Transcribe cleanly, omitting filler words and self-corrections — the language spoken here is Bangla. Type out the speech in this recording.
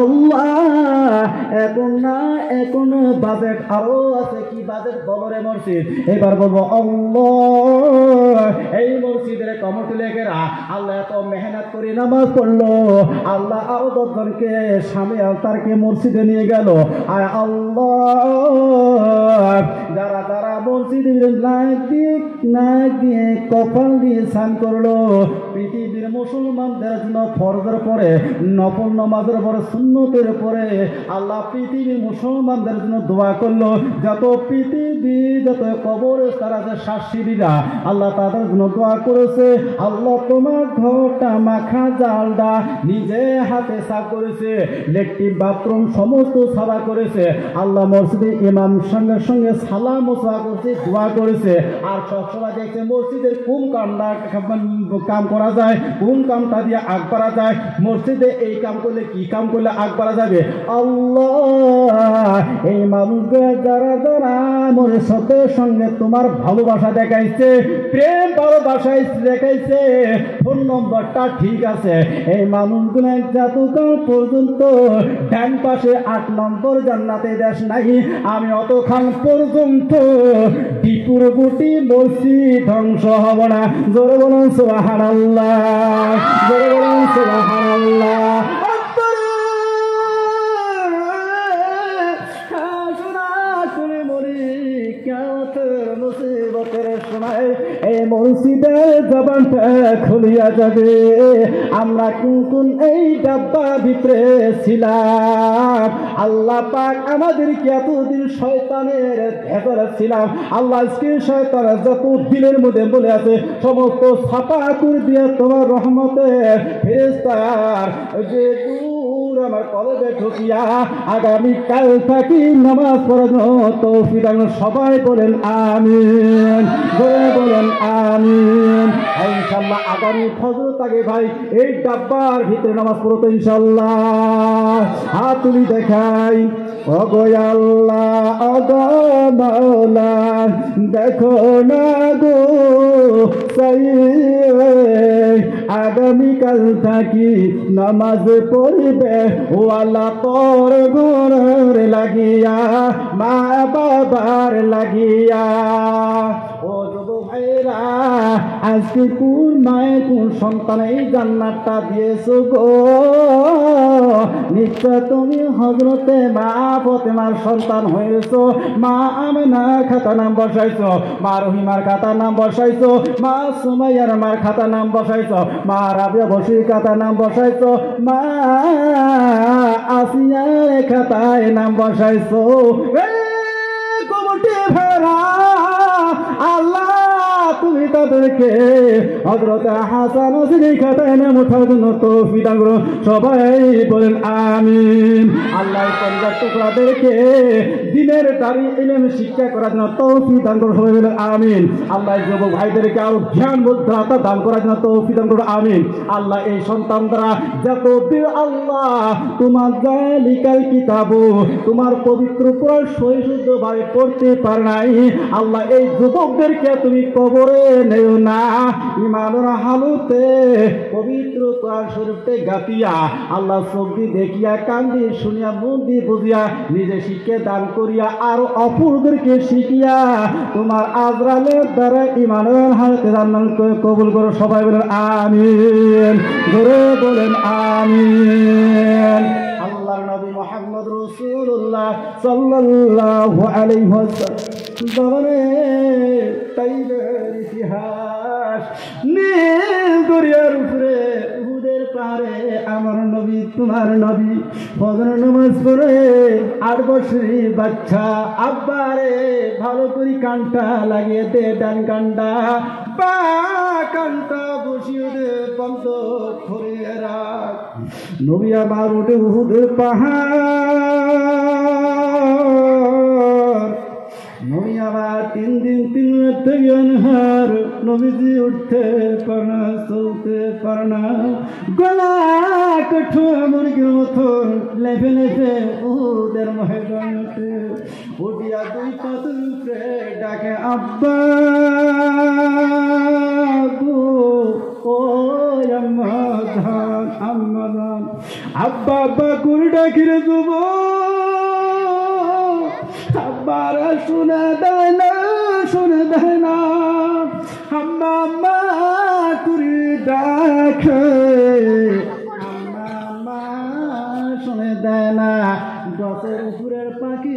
আল্লাহ এখন না, এখন বাজেট আরো আছে। কি বাজেট বলো রে মসজিদ? এবার বলবো আল্লাহ এই মসজিদের কমিটি লেগেরা আল্লাহ এত মেহনত করে নামাজ পড়লো, আল্লাহ আরো 10 জনকে স্বামী আলতারকে মসজিদে নিয়ে গেল। আর আল্লাহ যারা যারা মসজিদে নাক দিয়ে কপাল দিয়ে স্নান করলো, পৃথিবীর মুসলমানদের জন্য ফরজের পরে, নফল নামাজের পরে, সুন্নতের পরে আল্লাহ পৃথিবীর মুসলমানদের জন্য দোয়া করলো। যত পৃথিবী যত কবরে তারা যে শাস্তিরা আল্লাহ তাদের জন্য দোয়া করেছে। আল্লাহ তোমার ঘরটা মাখা জালটা নিজে হাতে সাফ করেছে, লেট্রিন বাথরুম সমস্ত সাফা করেছে। আল্লাহ মসজিদে ইমাম সঙ্গে সঙ্গে সালাম ওসা করছে, দোয়া করেছে। আর সবসময় দেখছে মসজিদের কোন কাম করা যায়, কোন কামটা দিয়ে আগ বাড়া যায়, মসজিদে এই কাম করলে কি কাম করলে আগ বাড়া যাবে। আল্লাহ এই মানুষগুলো যারা যারা আমার সাথে সঙ্গে তোমার ভালোবাসা দেখাইছে, প্রেম ভালোবাসা দেখাইছে, ফোন নম্বরটা ঠিক আছে, এই মানুষগুলো যতকাল পর্যন্ত ডান পাশে 8 নম্বর জান্নাতে দেশ নাই, আমি অতক্ষণ পর্যন্ত টিপুর গুটি মসজিদ ধ্বংস হব না। জোরে বলুন সুবহানাল্লাহ, জোরে বলুন সুবহানাল্লাহ। এই মসজিদের জবানটা খুলিয়া যাবে, আমরা কোন এই ডাব্বা ভিতরে ছিলাম। আল্লাহ পাক আমাদেরকে এতদিন শয়তানের ভেতরে ছিলাম, আল্লাহ আজকে শয়তানের যত দিলের মধ্যে বলে আছে সমস্ত ছাপা করে দিয়ে তোমার রহমতের ফেরেশতার যে আমার কলেজে ঢুকিয়া আগামী কাল থাকি নামাজ পড়ানো তৌফিক দান। সবাই বলেন আমিন, বলেন আমিন। ইনশাআল্লাহ আগামী ফজর থেকে ভাই এই ডাব্বার ভিতরে নামাজ পড়তো ইনশাআল্লাহ। হাত তুলি দেখাই, ওগো আল্লাহ ওগো মাওলা দেখো না গো আগামীকাল থাকি নামাজ পড়বে ও আল্লাহ তোর ঘরের লাগিয়া, মা বাবার লাগিয়া। ও যুবক ভাইরা আজকে কোন মায়ের কোন সন্তান এই জান্নাতটা দিয়েছো গো? নিশ্চয় তুমি হযরতে মা ফাতেমার সন্তান হয়েছো। মা আমেনার খাতা নাম বসাইছো, মা রহিমার খাতা নাম বসাইছো, মা সুমাইয়ার মার খাতা নাম বসাইছো, মা রাবিয়া বসির খাতা নাম বসাইছো, মা আসিয়ার খাতায় নাম বসাইছো। কমিটি ভেড়া আল্লাহ তুমি তাদেরকে হযরত হাসান হোসেনের খাতায় নাম ওঠার জন্য তৌফিক দান করো। সবাই বলেন আমিন। আল্লাহ কলিজার টুকরাদেরকে দিনের দাড়ি ইলম শিক্ষা করার জন্য তৌফিক দান করো। সবাই বলেন আমিন। আল্লাহ যুবক ভাইদেরকে আরো জ্ঞান বুদ্ধি দান করার জন্য তৌফিক দান করো। আমিন। আল্লাহ এই সন্তান দ্বারা যতদিন আল্লাহ তোমার জালিকাল কিতাবু তোমার পবিত্র কোরআন সহিষ্ণুত ভাবে পড়তে পারে নাই, আল্লাহ এই যুবকদেরকে তুমি কবরে নেও না, ইমানের হালতে পবিত্র কোরআন শরীফে গাতিয়া আল্লাহ চোখ দেখিয়া কান্দি শুনিয়া মন দিয়ে বুঝিয়া নিজে শিক্ষা দান করিয়া আর অপরদেরকে শিখিয়া তোমার আজরালের দ্বারা ইমানের হালতে জান্নাত কবুল করো। সবাই বলেন আমিন, জোরে বলেন আমিন। আল্লাহর নবী মুহাম্মদ রাসূলুল্লাহ সাল্লাল্লাহু আলাইহি ওয়াসাল্লাম তাইবের ইতিহাস নীল দরিয়ার উপরে উহুদের পারে আমার নবী তোমার নবী ফজর নামাজ পড়ে 8 বছরের বাচ্চা আব্বারে ভালো করে কানটা লাগিয়ে দে, ডান কানটা বা কানটা বসিয়ে দে, বন্ধ করে রাখ। নবী আমার উঠে উহুদের পাহাড়, নবী আবার 3 দিন 3 রাত থেকে অনহার, নবীজি উঠতে পারে না, চলতে পারে না, গলা কঠোর মুরগির মতন লেফে লেফে উহুদের ময়দানে উঠিয়া 2 পাথর উপরে ডাকে আব্বা গো ও আম্মাদান আব্বা আব্বা করে ডাকিরে যুব আব্বারা শুনে দেয় না আম্মা আম্মা করে ডাকে আম্মা আম্মা শুনে দেয় না গাছের উপরের পাখি